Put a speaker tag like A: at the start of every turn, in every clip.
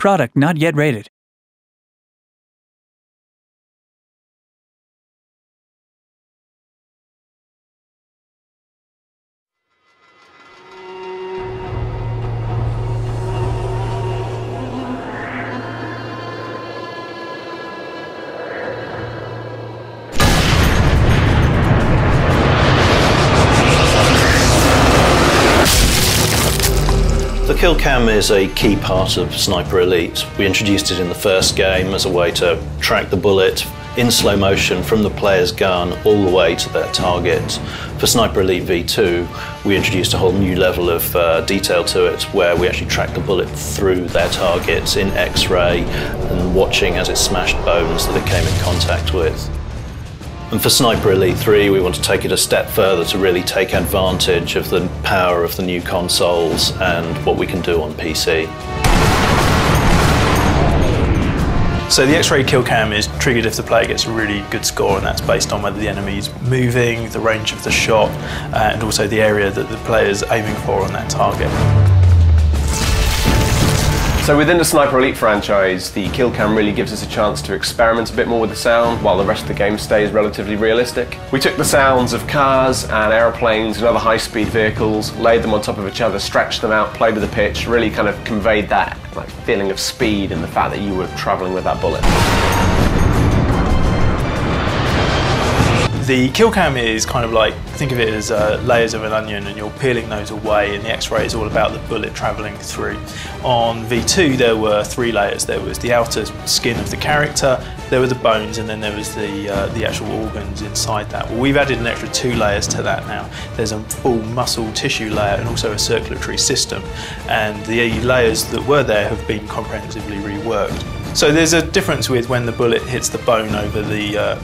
A: Product not yet rated.
B: The kill cam is a key part of Sniper Elite. We introduced it in the first game as a way to track the bullet in slow motion from the player's gun all the way to their target. For Sniper Elite V2, we introduced a whole new level of detail to it, where we actually track the bullet through their targets in X-ray and watching as it smashed bones that it came in contact with. And for Sniper Elite 3, we want to take it a step further to really take advantage of the power of the new consoles and what we can do on PC.
C: So the X-ray kill cam is triggered if the player gets a really good score, and that's based on whether the enemy is moving, the range of the shot, and also the area that the player is aiming for on that target.
D: So within the Sniper Elite franchise, the kill cam really gives us a chance to experiment a bit more with the sound while the rest of the game stays relatively realistic. We took the sounds of cars and aeroplanes and other high-speed vehicles, laid them on top of each other, stretched them out, played with the pitch, really kind of conveyed that feeling of speed and the fact that you were travelling with that bullet.
C: The kill cam is kind of like, think of it as layers of an onion, and you're peeling those away, and the X-ray is all about the bullet travelling through. On V2 there were 3 layers. There was the outer skin of the character, there were the bones, and then there was the actual organs inside that. Well, we've added an extra 2 layers to that now. There's a full muscle tissue layer and also a circulatory system, and the layers that were there have been comprehensively reworked. So there's a difference with when the bullet hits the bone over the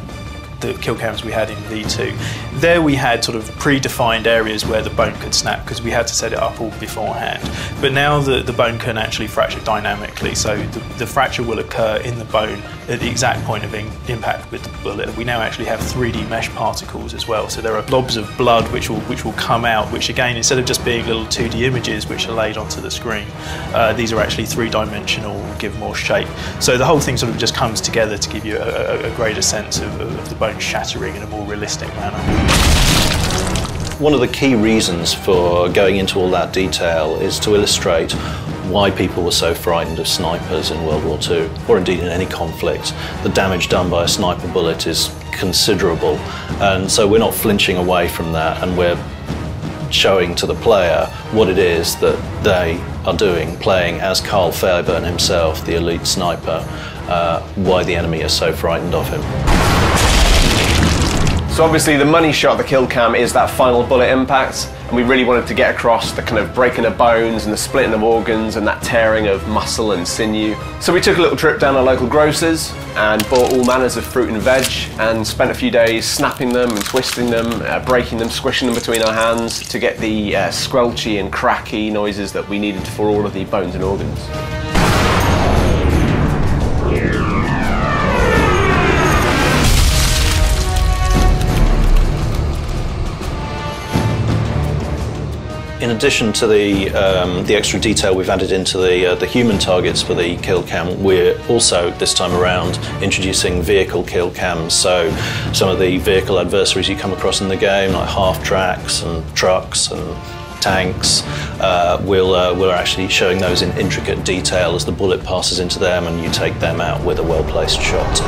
C: kill cams we had in V2. There we had sort of predefined areas where the bone could snap because we had to set it up all beforehand. But now the bone can actually fracture dynamically, so the fracture will occur in the bone at the exact point of impact with the bullet. We now actually have 3D mesh particles as well, so there are blobs of blood which will come out, which again, instead of just being little 2D images which are laid onto the screen, these are actually 3-dimensional and give more shape. So the whole thing sort of just comes together to give you a greater sense of the bone shattering in a more realistic manner.
B: One of the key reasons for going into all that detail is to illustrate why people were so frightened of snipers in World War II, or indeed in any conflict. The damage done by a sniper bullet is considerable, and so we're not flinching away from that, and we're showing to the player what it is that they are doing, playing as Carl Fairburn himself, the elite sniper, why the enemy is so frightened of him.
D: So obviously the money shot of the kill cam is that final bullet impact, and we really wanted to get across the kind of breaking of bones and the splitting of organs and that tearing of muscle and sinew. So we took a little trip down our local grocers and bought all manners of fruit and veg and spent a few days snapping them and twisting them, breaking them, squishing them between our hands to get the squelchy and cracky noises that we needed for all of the bones and organs.
B: In addition to the extra detail we've added into the human targets for the kill cam, we're also, this time around, introducing vehicle kill cams. So some of the vehicle adversaries you come across in the game, like half-tracks and trucks and tanks, we're actually showing those in intricate detail as the bullet passes into them and you take them out with a well-placed shot.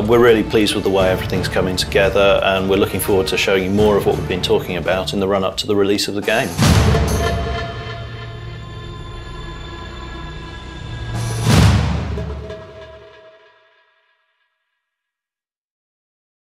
B: We're really pleased with the way everything's coming together, and we're looking forward to showing you more of what we've been talking about in the run-up to the release of the game.